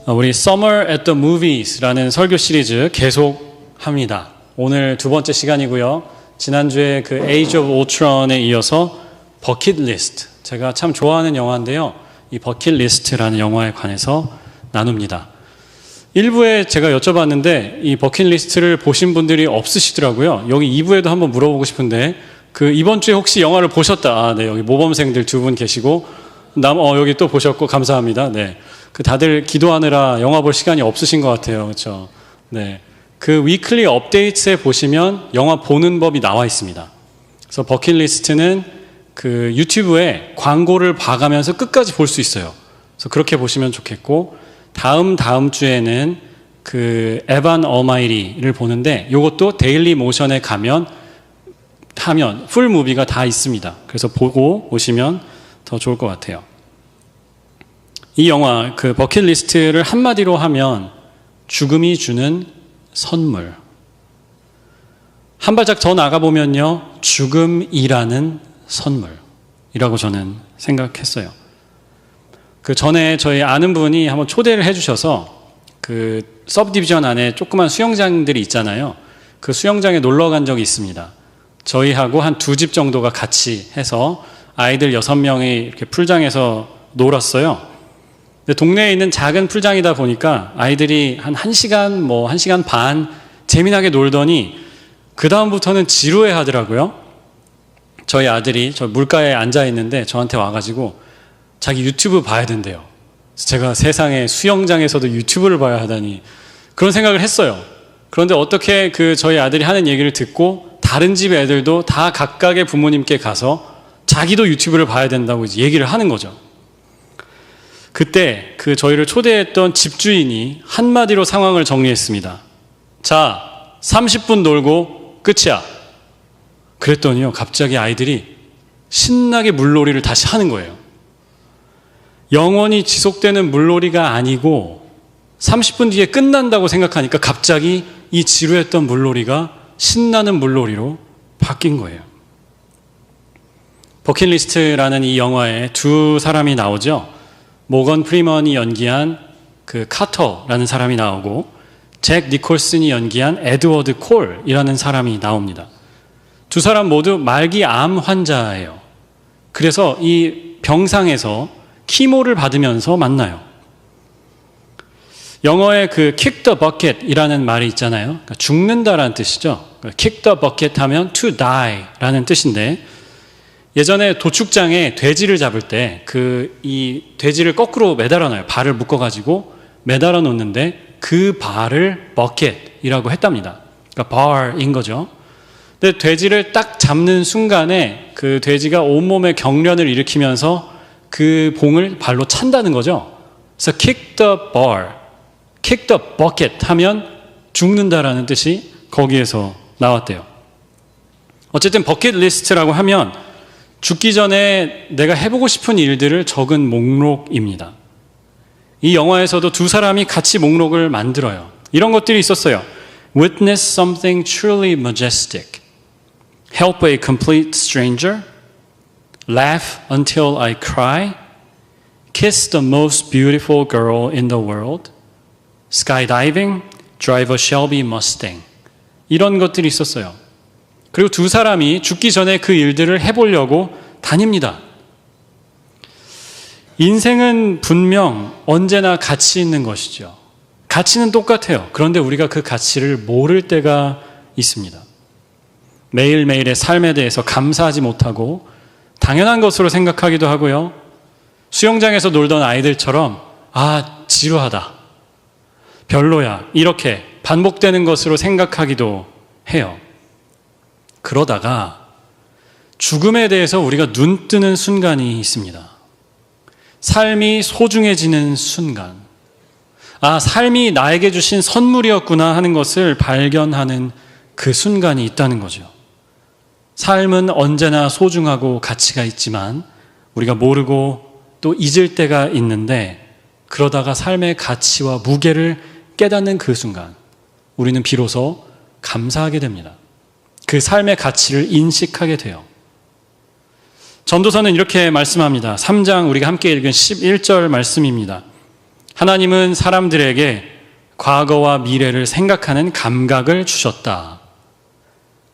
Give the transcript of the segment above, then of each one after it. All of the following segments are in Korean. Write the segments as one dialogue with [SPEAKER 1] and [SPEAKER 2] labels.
[SPEAKER 1] 우리 Summer at the Movies라는 설교 시리즈 계속합니다. 오늘 두 번째 시간이고요. 지난주에 그 Age of Ultron에 이어서 버킷리스트, 제가 참 좋아하는 영화인데요. 이 버킷리스트라는 영화에 관해서 나눕니다. 1부에 제가 여쭤봤는데 이 버킷리스트를 보신 분들이 없으시더라고요. 여기 2부에도 한번 물어보고 싶은데 그 이번 주에 혹시 영화를 보셨다? 네, 여기 모범생들 두 분 계시고 여기 또 보셨고 감사합니다. 네. 그 다들 기도하느라 영화 볼 시간이 없으신 것 같아요. 그렇죠? 네. 그 위클리 업데이트에 보시면 영화 보는 법이 나와 있습니다. 그래서 버킷리스트는 그 유튜브에 광고를 봐가면서 끝까지 볼 수 있어요. 그래서 그렇게 보시면 좋겠고, 다음 주에는 그 에반 어마이리를 보는데 이것도 데일리 모션에 하면 풀 무비가 다 있습니다. 그래서 보고 오시면 더 좋을 것 같아요. 이 영화 그 버킷리스트를 한마디로 하면 죽음이 주는 선물. 한 발짝 더 나가보면요, 죽음이라는 선물이라고 저는 생각했어요. 그 전에 저희 아는 분이 한번 초대를 해주셔서 그 서브디비전 안에 조그만 수영장들이 있잖아요. 그 수영장에 놀러 간 적이 있습니다. 저희하고 한 2집 정도가 같이 해서 아이들 6명이 이렇게 풀장에서 놀았어요. 근데 동네에 있는 작은 풀장이다 보니까 아이들이 한 1시간, 1시간 반 재미나게 놀더니 그 다음부터는 지루해 하더라고요. 저희 아들이 저 물가에 앉아 있는데 저한테 와가지고 자기 유튜브 봐야 된대요. 제가 세상에 수영장에서도 유튜브를 봐야 하다니 그런 생각을 했어요. 그런데 어떻게 그 저희 아들이 하는 얘기를 듣고 다른 집 애들도 다 각각의 부모님께 가서 자기도 유튜브를 봐야 된다고 이제 얘기를 하는 거죠. 그때 그 저희를 초대했던 집주인이 한마디로 상황을 정리했습니다. 자, 30분 놀고 끝이야. 그랬더니요, 갑자기 아이들이 신나게 물놀이를 다시 하는 거예요. 영원히 지속되는 물놀이가 아니고 30분 뒤에 끝난다고 생각하니까 갑자기 이 지루했던 물놀이가 신나는 물놀이로 바뀐 거예요. 버킷리스트라는 이 영화에 두 사람이 나오죠. 모건 프리먼이 연기한 그 카터라는 사람이 나오고 잭 니콜슨이 연기한 에드워드 콜이라는 사람이 나옵니다. 두 사람 모두 말기 암 환자예요. 그래서 이 병상에서 키모를 받으면서 만나요. 영어에 그 kick the bucket이라는 말이 있잖아요. 그러니까 죽는다라는 뜻이죠. kick the bucket 하면 to die라는 뜻인데, 예전에 도축장에 돼지를 잡을 때 이 돼지를 거꾸로 매달아 놔요. 발을 묶어가지고 매달아 놓는데 그 발을 버켓이라고 했답니다. 그러니까 bar인 거죠. 근데 돼지를 딱 잡는 순간에 그 돼지가 온몸에 경련을 일으키면서 그 봉을 발로 찬다는 거죠. 그래서 kick the bar, kick the bucket 하면 죽는다라는 뜻이 거기에서 나왔대요. 어쨌든 버킷리스트라고 하면 죽기 전에 내가 해보고 싶은 일들을 적은 목록입니다. 이 영화에서도 두 사람이 같이 목록을 만들어요. 이런 것들이 있었어요. Witness something truly majestic. Help a complete stranger. Laugh until I cry. Kiss the most beautiful girl in the world. Skydiving. Drive a Shelby Mustang. 이런 것들이 있었어요. 그리고 두 사람이 죽기 전에 그 일들을 해보려고 다닙니다. 인생은 분명 언제나 가치 있는 것이죠. 가치는 똑같아요. 그런데 우리가 그 가치를 모를 때가 있습니다. 매일매일의 삶에 대해서 감사하지 못하고 당연한 것으로 생각하기도 하고요. 수영장에서 놀던 아이들처럼 지루하다, 별로야, 이렇게 반복되는 것으로 생각하기도 해요. 그러다가 죽음에 대해서 우리가 눈 뜨는 순간이 있습니다. 삶이 소중해지는 순간. 삶이 나에게 주신 선물이었구나 하는 것을 발견하는 그 순간이 있다는 거죠. 삶은 언제나 소중하고 가치가 있지만 우리가 모르고 또 잊을 때가 있는데, 그러다가 삶의 가치와 무게를 깨닫는 그 순간 우리는 비로소 감사하게 됩니다. 그 삶의 가치를 인식하게 돼요. 전도서는 이렇게 말씀합니다. 3장 우리가 함께 읽은 11절 말씀입니다. 하나님은 사람들에게 과거와 미래를 생각하는 감각을 주셨다.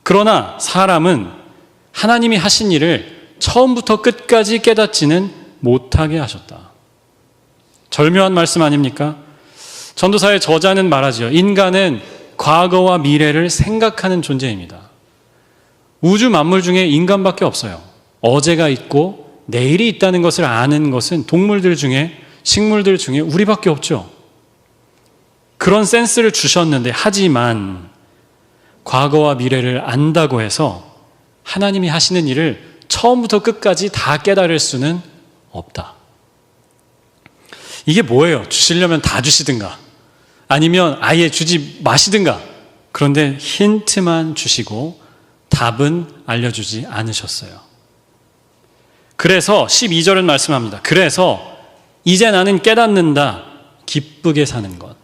[SPEAKER 1] 그러나 사람은 하나님이 하신 일을 처음부터 끝까지 깨닫지는 못하게 하셨다. 절묘한 말씀 아닙니까? 전도사의 저자는 말하죠. 인간은 과거와 미래를 생각하는 존재입니다. 우주 만물 중에 인간밖에 없어요. 어제가 있고 내일이 있다는 것을 아는 것은 동물들 중에, 식물들 중에 우리밖에 없죠. 그런 센스를 주셨는데, 하지만 과거와 미래를 안다고 해서 하나님이 하시는 일을 처음부터 끝까지 다 깨달을 수는 없다. 이게 뭐예요? 주시려면 다 주시든가 아니면 아예 주지 마시든가. 그런데 힌트만 주시고 답은 알려주지 않으셨어요. 그래서 12절은 말씀합니다. 그래서 이제 나는 깨닫는다. 기쁘게 사는 것.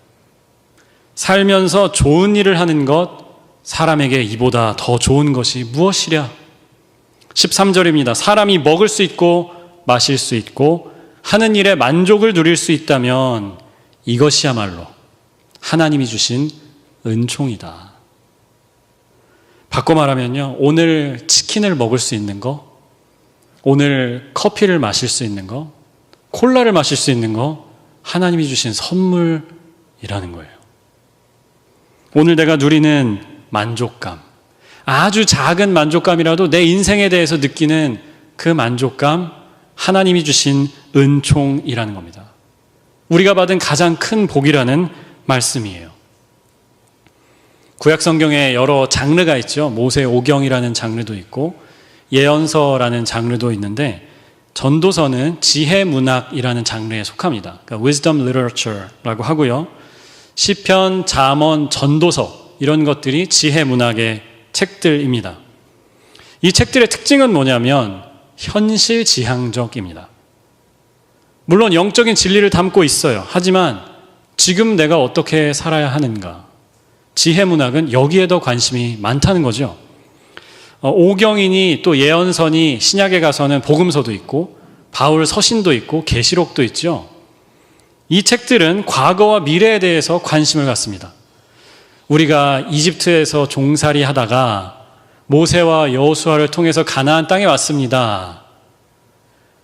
[SPEAKER 1] 살면서 좋은 일을 하는 것, 사람에게 이보다 더 좋은 것이 무엇이랴? 13절입니다. 사람이 먹을 수 있고 마실 수 있고 하는 일에 만족을 누릴 수 있다면 이것이야말로 하나님이 주신 은총이다. 바꿔 말하면요, 오늘 치킨을 먹을 수 있는 거, 오늘 커피를 마실 수 있는 거, 콜라를 마실 수 있는 거, 하나님이 주신 선물이라는 거예요. 오늘 내가 누리는 만족감, 아주 작은 만족감이라도 내 인생에 대해서 느끼는 그 만족감, 하나님이 주신 은총이라는 겁니다. 우리가 받은 가장 큰 복이라는 말씀이에요. 구약 성경에 여러 장르가 있죠. 모세 오경이라는 장르도 있고 예언서라는 장르도 있는데, 전도서는 지혜 문학이라는 장르에 속합니다. 그러니까 wisdom literature라고 하고요. 시편, 잠언, 전도서 이런 것들이 지혜 문학의 책들입니다. 이 책들의 특징은 뭐냐면 현실 지향적입니다. 물론 영적인 진리를 담고 있어요. 하지만 지금 내가 어떻게 살아야 하는가? 지혜 문학은 여기에 더 관심이 많다는 거죠. 오경이니 또 예언서니 신약에 가서는 복음서도 있고 바울 서신도 있고 계시록도 있죠. 이 책들은 과거와 미래에 대해서 관심을 갖습니다. 우리가 이집트에서 종살이 하다가 모세와 여호수아를 통해서 가나안 땅에 왔습니다.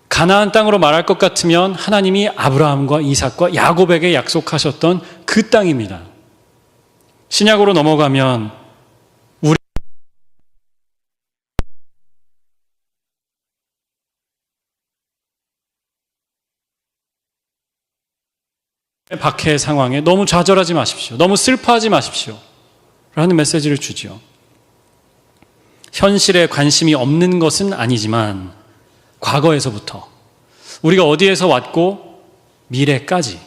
[SPEAKER 1] 가나안 땅으로 말할 것 같으면 하나님이 아브라함과 이삭과 야곱에게 약속하셨던 그 땅입니다. 신약으로 넘어가면 우리 박해 상황에 너무 좌절하지 마십시오. 너무 슬퍼하지 마십시오. 라는 메시지를 주죠. 현실에 관심이 없는 것은 아니지만 과거에서부터 우리가 어디에서 왔고 미래까지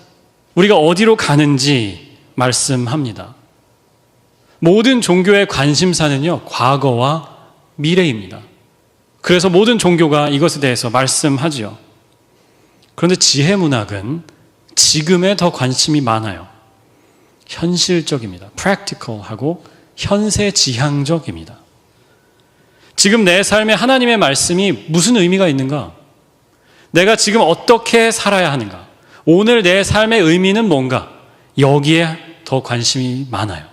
[SPEAKER 1] 우리가 어디로 가는지 말씀합니다. 모든 종교의 관심사는요, 과거와 미래입니다. 그래서 모든 종교가 이것에 대해서 말씀하죠. 그런데 지혜 문학은 지금에 더 관심이 많아요. 현실적입니다. practical하고 현세지향적입니다. 지금 내 삶에 하나님의 말씀이 무슨 의미가 있는가? 내가 지금 어떻게 살아야 하는가? 오늘 내 삶의 의미는 뭔가? 여기에 더 관심이 많아요.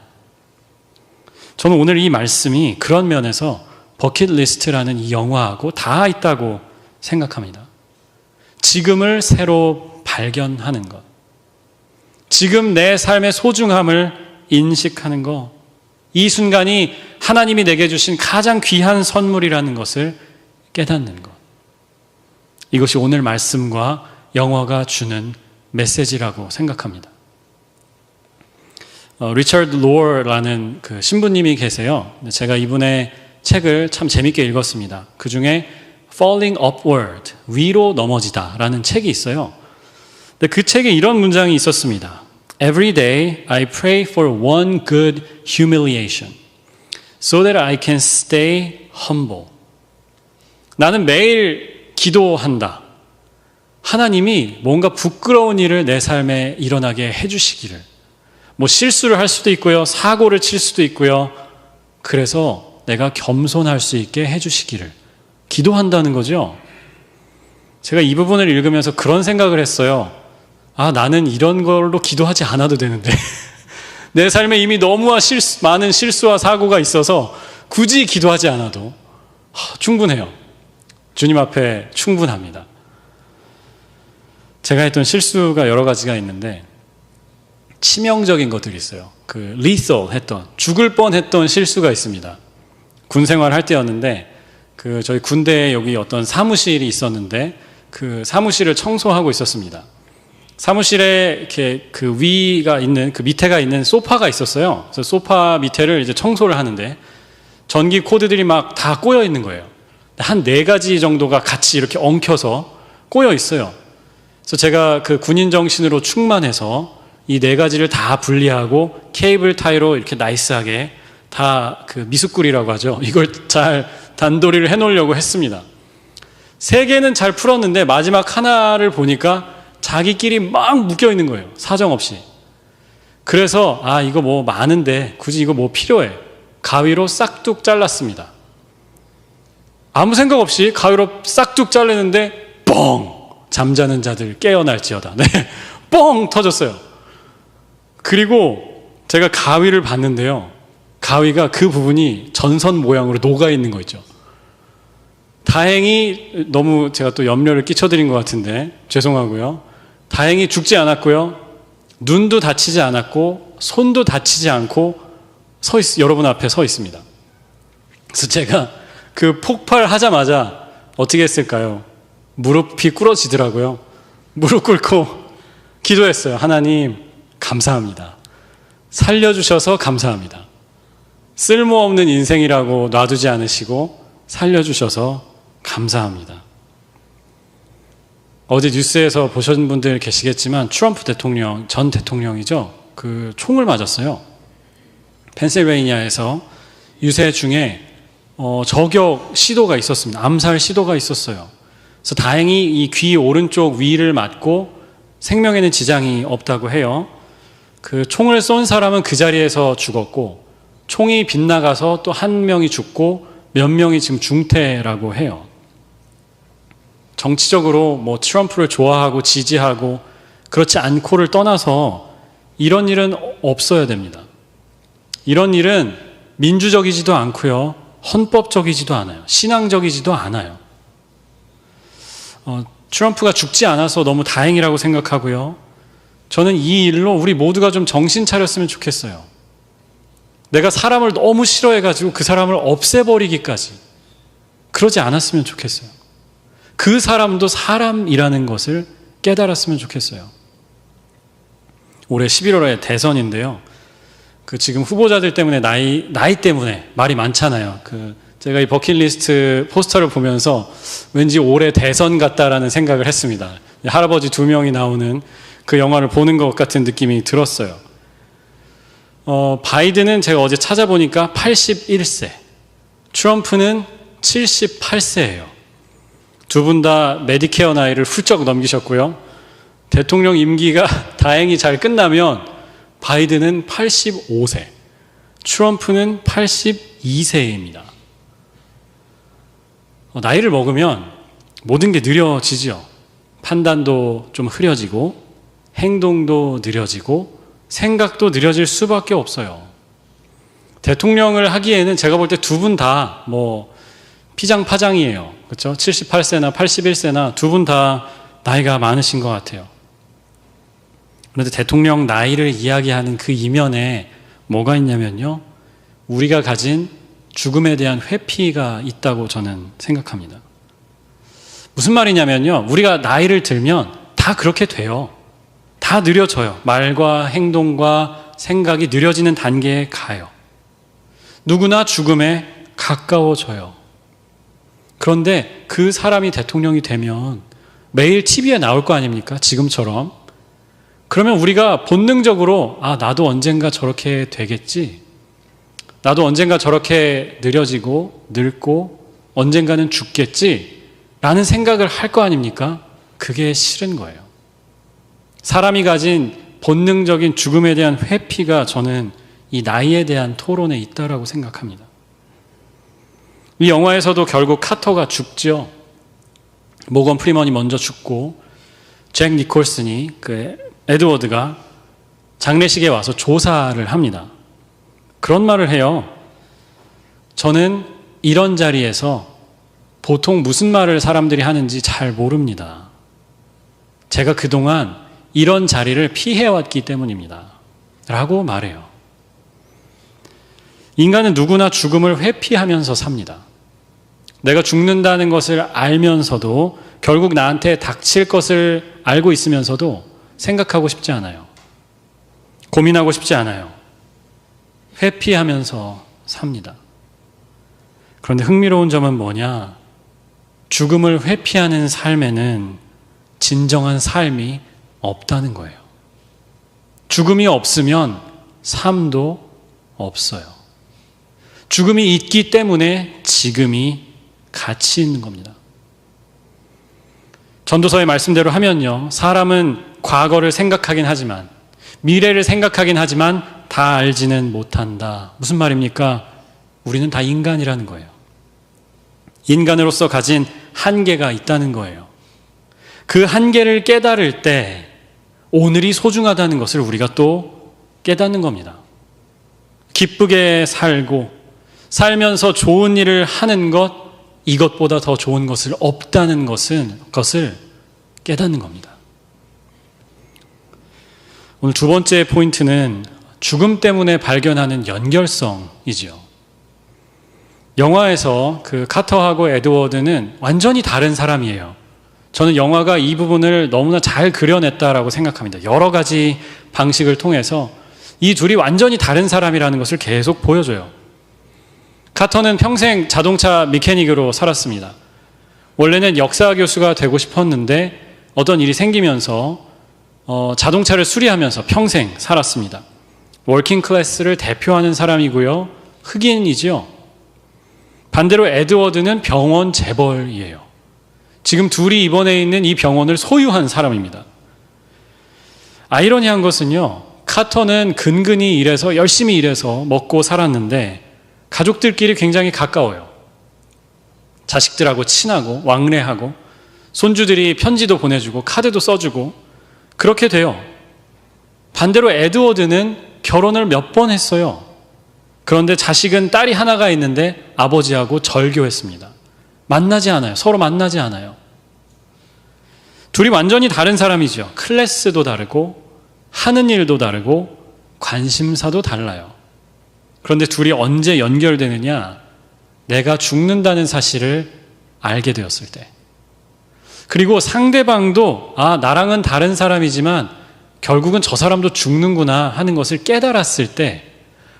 [SPEAKER 1] 저는 오늘 이 말씀이 그런 면에서 버킷리스트라는 이 영화하고 다 있다고 생각합니다. 지금을 새로 발견하는 것, 지금 내 삶의 소중함을 인식하는 것, 이 순간이 하나님이 내게 주신 가장 귀한 선물이라는 것을 깨닫는 것, 이것이 오늘 말씀과 영화가 주는 메시지라고 생각합니다. 리처드 로어라는 그 신부님이 계세요. 제가 이분의 책을 참 재밌게 읽었습니다. 그 중에 Falling Upward, 위로 넘어지다라는 책이 있어요. 근데 그 책에 이런 문장이 있었습니다. Every day I pray for one good humiliation so that I can stay humble. 나는 매일 기도한다. 하나님이 뭔가 부끄러운 일을 내 삶에 일어나게 해주시기를. 뭐 실수를 할 수도 있고요. 사고를 칠 수도 있고요. 그래서 내가 겸손할 수 있게 해주시기를 기도한다는 거죠. 제가 이 부분을 읽으면서 그런 생각을 했어요. 아, 나는 이런 걸로 기도하지 않아도 되는데 내 삶에 이미 너무 많은 실수와 사고가 있어서 굳이 기도하지 않아도 충분해요. 주님 앞에 충분합니다. 제가 했던 실수가 여러 가지가 있는데 치명적인 것들이 있어요. lethal 했던, 죽을 뻔했던 실수가 있습니다. 군 생활할 때였는데 저희 군대에 여기 어떤 사무실이 있었는데 그 사무실을 청소하고 있었습니다. 사무실에 이렇게 위가 있는, 밑에가 있는 소파가 있었어요. 그래서 소파 밑에를 이제 청소를 하는데 전기 코드들이 막 다 꼬여 있는 거예요. 한 4가지 정도가 같이 이렇게 엉켜서 꼬여 있어요. 그래서 제가 군인 정신으로 충만해서 이 4가지를 다 분리하고 케이블 타이로 이렇게 나이스하게 다 미숫꿀이라고 하죠. 이걸 잘 단도리를 해놓으려고 했습니다. 3개는 잘 풀었는데 마지막 하나를 보니까 자기끼리 막 묶여 있는 거예요. 사정없이. 그래서 이거 뭐 많은데 굳이 이거 뭐 필요해. 가위로 싹둑 잘랐습니다. 아무 생각 없이 가위로 싹둑 자르는데 뻥! 잠자는 자들 깨어날지어다. 네, 뻥! 터졌어요. 그리고 제가 가위를 봤는데요. 가위가 그 부분이 전선 모양으로 녹아 있는 거 있죠. 다행히 너무 제가 또 염려를 끼쳐드린 것 같은데 죄송하고요. 다행히 죽지 않았고요. 눈도 다치지 않았고 손도 다치지 않고 여러분 앞에 서 있습니다. 그래서 제가 폭발하자마자 어떻게 했을까요? 무릎이 꿇어지더라고요. 무릎 꿇고 기도했어요. 하나님 감사합니다. 살려주셔서 감사합니다. 쓸모없는 인생이라고 놔두지 않으시고 살려주셔서 감사합니다. 어제 뉴스에서 보신 분들 계시겠지만 트럼프 대통령, 전 대통령이죠. 총을 맞았어요. 펜실베이니아에서 유세 중에 저격 시도가 있었습니다. 암살 시도가 있었어요. 그래서 다행히 이 귀 오른쪽 위를 맞고 생명에는 지장이 없다고 해요. 총을 쏜 사람은 그 자리에서 죽었고 총이 빗나가서 또 한 명이 죽고 몇 명이 지금 중태라고 해요. 정치적으로 뭐 트럼프를 좋아하고 지지하고 그렇지 않고를 떠나서 이런 일은 없어야 됩니다. 이런 일은 민주적이지도 않고요. 헌법적이지도 않아요. 신앙적이지도 않아요. 트럼프가 죽지 않아서 너무 다행이라고 생각하고요. 저는 이 일로 우리 모두가 좀 정신 차렸으면 좋겠어요. 내가 사람을 너무 싫어해가지고 그 사람을 없애버리기까지 그러지 않았으면 좋겠어요. 그 사람도 사람이라는 것을 깨달았으면 좋겠어요. 올해 11월에 대선인데요. 지금 후보자들 때문에 나이 때문에 말이 많잖아요. 제가 이 버킷리스트 포스터를 보면서 왠지 올해 대선 같다라는 생각을 했습니다. 할아버지 2명이 나오는 그 영화를 보는 것 같은 느낌이 들었어요. 바이든은 제가 어제 찾아보니까 81세, 트럼프는 78세예요. 두 분 다 메디케어 나이를 훌쩍 넘기셨고요. 대통령 임기가 다행히 잘 끝나면 바이든은 85세, 트럼프는 82세입니다. 나이를 먹으면 모든 게 느려지죠. 판단도 좀 흐려지고 행동도 느려지고 생각도 느려질 수밖에 없어요. 대통령을 하기에는 제가 볼 때 두 분 다 피장파장이에요. 그렇죠? 78세나 81세나 두 분 다 나이가 많으신 것 같아요. 그런데 대통령 나이를 이야기하는 그 이면에 뭐가 있냐면요. 우리가 가진 죽음에 대한 회피가 있다고 저는 생각합니다. 무슨 말이냐면요. 우리가 나이를 들면 다 그렇게 돼요. 다 느려져요. 말과 행동과 생각이 느려지는 단계에 가요. 누구나 죽음에 가까워져요. 그런데 그 사람이 대통령이 되면 매일 TV에 나올 거 아닙니까? 지금처럼. 그러면 우리가 본능적으로 나도 언젠가 저렇게 되겠지. 나도 언젠가 저렇게 느려지고 늙고 언젠가는 죽겠지 라는 생각을 할 거 아닙니까? 그게 싫은 거예요. 사람이 가진 본능적인 죽음에 대한 회피가 저는 이 나이에 대한 토론에 있다라고 생각합니다. 이 영화에서도 결국 카터가 죽죠. 모건 프리먼이 먼저 죽고 잭 니콜슨이 에드워드가 장례식에 와서 조사를 합니다. 그런 말을 해요. 저는 이런 자리에서 보통 무슨 말을 사람들이 하는지 잘 모릅니다. 제가 그동안 이런 자리를 피해왔기 때문입니다. 라고 말해요. 인간은 누구나 죽음을 회피하면서 삽니다. 내가 죽는다는 것을 알면서도 결국 나한테 닥칠 것을 알고 있으면서도 생각하고 싶지 않아요. 고민하고 싶지 않아요. 회피하면서 삽니다. 그런데 흥미로운 점은 뭐냐? 죽음을 회피하는 삶에는 진정한 삶이 없다는 거예요. 죽음이 없으면 삶도 없어요. 죽음이 있기 때문에 지금이 가치 있는 겁니다. 전도서의 말씀대로 하면요, 사람은 과거를 생각하긴 하지만, 미래를 생각하긴 하지만 다 알지는 못한다. 무슨 말입니까? 우리는 다 인간이라는 거예요. 인간으로서 가진 한계가 있다는 거예요. 그 한계를 깨달을 때 오늘이 소중하다는 것을 우리가 또 깨닫는 겁니다. 기쁘게 살고 살면서 좋은 일을 하는 것, 이것보다 더 좋은 것을 없다는 것을 깨닫는 겁니다. 오늘 두 번째 포인트는 죽음 때문에 발견하는 연결성이지요. 영화에서 그 카터하고 에드워드는 완전히 다른 사람이에요. 저는 영화가 이 부분을 너무나 잘 그려냈다라고 생각합니다. 여러 가지 방식을 통해서 이 둘이 완전히 다른 사람이라는 것을 계속 보여줘요. 카터는 평생 자동차 메케닉으로 살았습니다. 원래는 역사 교수가 되고 싶었는데 어떤 일이 생기면서 자동차를 수리하면서 평생 살았습니다. 워킹 클래스를 대표하는 사람이고요. 흑인이죠. 반대로 에드워드는 병원 재벌이에요. 지금 둘이 입원해 있는 이 병원을 소유한 사람입니다. 아이러니한 것은요, 카터는 근근히 일해서 열심히 일해서 먹고 살았는데 가족들끼리 굉장히 가까워요. 자식들하고 친하고 왕래하고 손주들이 편지도 보내주고 카드도 써주고 그렇게 돼요. 반대로 에드워드는 결혼을 몇 번 했어요. 그런데 자식은 딸이 하나가 있는데 아버지하고 절교했습니다. 만나지 않아요. 서로 만나지 않아요. 둘이 완전히 다른 사람이죠. 클래스도 다르고 하는 일도 다르고 관심사도 달라요. 그런데 둘이 언제 연결되느냐? 내가 죽는다는 사실을 알게 되었을 때. 그리고 상대방도 나랑은 다른 사람이지만 결국은 저 사람도 죽는구나 하는 것을 깨달았을 때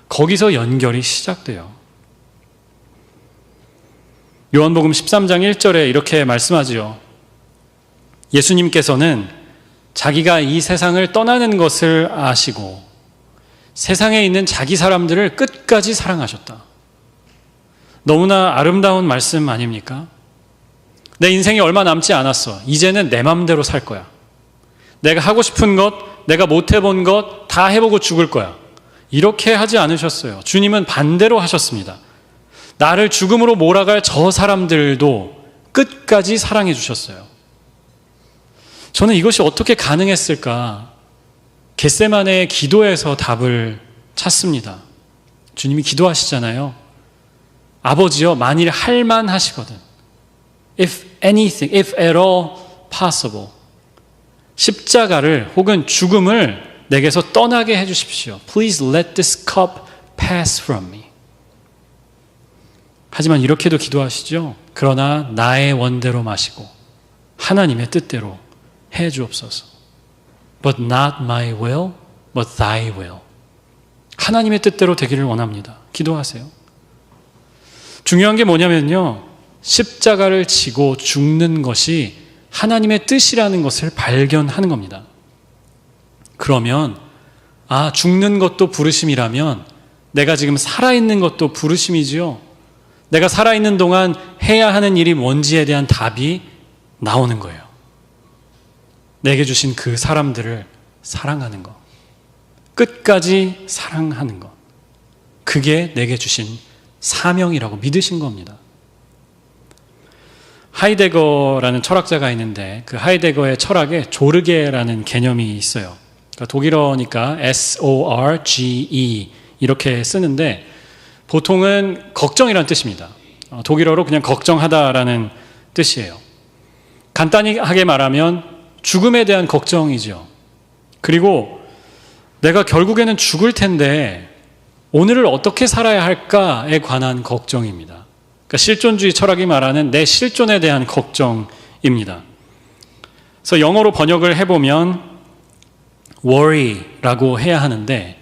[SPEAKER 1] 거기서 연결이 시작돼요. 요한복음 13장 1절에 이렇게 말씀하지요. 예수님께서는 자기가 이 세상을 떠나는 것을 아시고 세상에 있는 자기 사람들을 끝까지 사랑하셨다. 너무나 아름다운 말씀 아닙니까? 내 인생이 얼마 남지 않았어. 이제는 내 맘대로 살 거야. 내가 하고 싶은 것, 내가 못 해본 것 다 해보고 죽을 거야. 이렇게 하지 않으셨어요. 주님은 반대로 하셨습니다. 나를 죽음으로 몰아갈 저 사람들도 끝까지 사랑해 주셨어요. 저는 이것이 어떻게 가능했을까? 겟세마네의 기도에서 답을 찾습니다. 주님이 기도하시잖아요. 아버지여, 만일 할만 하시거든. If anything, if at all possible. 십자가를 혹은 죽음을 내게서 떠나게 해주십시오. Please let this cup pass from me. 하지만 이렇게도 기도하시죠. 그러나 나의 원대로 마시고 하나님의 뜻대로 해 주옵소서. But not my will, but thy will. 하나님의 뜻대로 되기를 원합니다. 기도하세요. 중요한 게 뭐냐면요, 십자가를 지고 죽는 것이 하나님의 뜻이라는 것을 발견하는 겁니다. 그러면 죽는 것도 부르심이라면 내가 지금 살아있는 것도 부르심이지요. 내가 살아있는 동안 해야 하는 일이 뭔지에 대한 답이 나오는 거예요. 내게 주신 그 사람들을 사랑하는 것, 끝까지 사랑하는 것, 그게 내게 주신 사명이라고 믿으신 겁니다. 하이데거라는 철학자가 있는데 그 하이데거의 철학에 조르게라는 개념이 있어요. 그러니까 독일어니까 sorge 이렇게 쓰는데 보통은 걱정이라는 뜻입니다. 독일어로 그냥 걱정하다라는 뜻이에요. 간단하게 말하면 죽음에 대한 걱정이죠. 그리고 내가 결국에는 죽을 텐데 오늘을 어떻게 살아야 할까에 관한 걱정입니다. 그러니까 실존주의 철학이 말하는 내 실존에 대한 걱정입니다. 그래서 영어로 번역을 해보면 worry라고 해야 하는데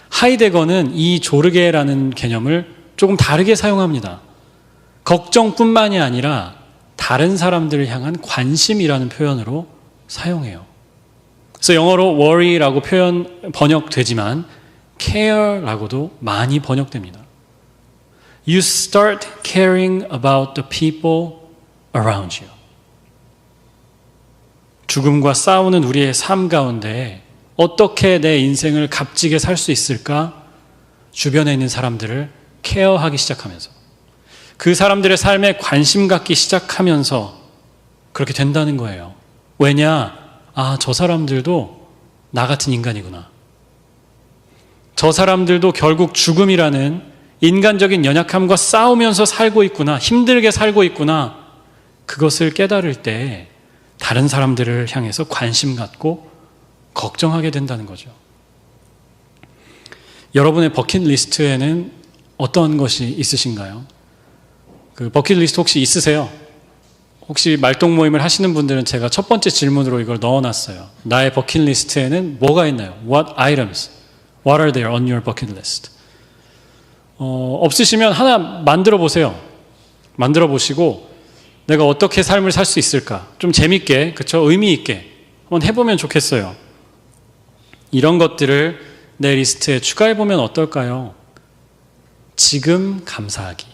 [SPEAKER 1] 하이데거는 이 조르게라는 개념을 조금 다르게 사용합니다. 걱정뿐만이 아니라 다른 사람들을 향한 관심이라는 표현으로 사용해요. 그래서 영어로 worry라고 번역되지만 care라고도 많이 번역됩니다. You start caring about the people around you. 죽음과 싸우는 우리의 삶 가운데 어떻게 내 인생을 값지게 살 수 있을까? 주변에 있는 사람들을 케어하기 시작하면서 그 사람들의 삶에 관심 갖기 시작하면서 그렇게 된다는 거예요. 왜냐? 저 사람들도 나 같은 인간이구나. 저 사람들도 결국 죽음이라는 인간적인 연약함과 싸우면서 살고 있구나. 힘들게 살고 있구나. 그것을 깨달을 때 다른 사람들을 향해서 관심 갖고 걱정하게 된다는 거죠. 여러분의 버킷리스트에는 어떤 것이 있으신가요? 그 버킷리스트 혹시 있으세요? 혹시 말동 모임을 하시는 분들은 제가 첫 번째 질문으로 이걸 넣어놨어요. 나의 버킷리스트에는 뭐가 있나요? What items? What are there on your bucket list? 없으시면 하나 만들어 보세요. 만들어 보시고 내가 어떻게 삶을 살 수 있을까? 좀 재밌게, 그쵸? 의미 있게 한번 해보면 좋겠어요. 이런 것들을 내 리스트에 추가해보면 어떨까요? 지금 감사하기.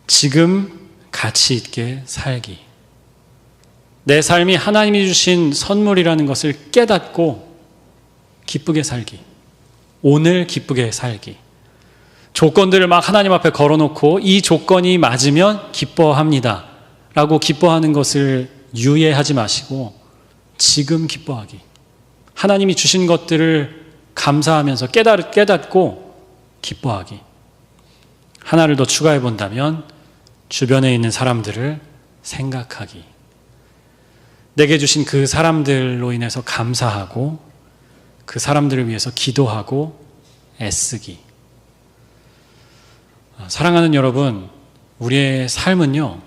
[SPEAKER 1] 지금 가치 있게 살기. 내 삶이 하나님이 주신 선물이라는 것을 깨닫고 기쁘게 살기. 오늘 기쁘게 살기. 조건들을 막 하나님 앞에 걸어놓고 이 조건이 맞으면 기뻐합니다 라고 기뻐하는 것을 유예하지 마시고 지금 기뻐하기. 하나님이 주신 것들을 감사하면서 깨닫고 기뻐하기. 하나를 더 추가해 본다면 주변에 있는 사람들을 생각하기. 내게 주신 그 사람들로 인해서 감사하고 그 사람들을 위해서 기도하고 애쓰기. 사랑하는 여러분, 우리의 삶은요,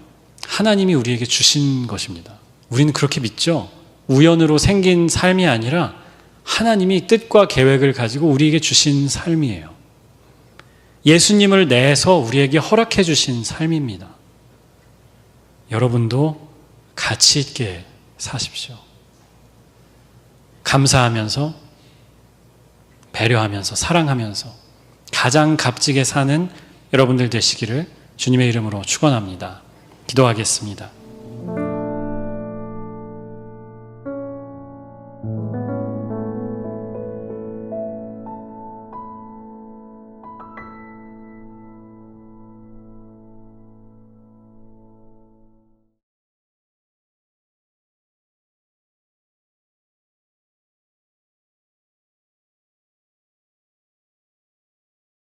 [SPEAKER 1] 하나님이 우리에게 주신 것입니다. 우리는 그렇게 믿죠? 우연으로 생긴 삶이 아니라 하나님이 뜻과 계획을 가지고 우리에게 주신 삶이에요. 예수님을 내서 우리에게 허락해 주신 삶입니다. 여러분도 가치 있게 사십시오. 감사하면서, 배려하면서, 사랑하면서 가장 값지게 사는 여러분들 되시기를 주님의 이름으로 축원합니다. 기도하겠습니다.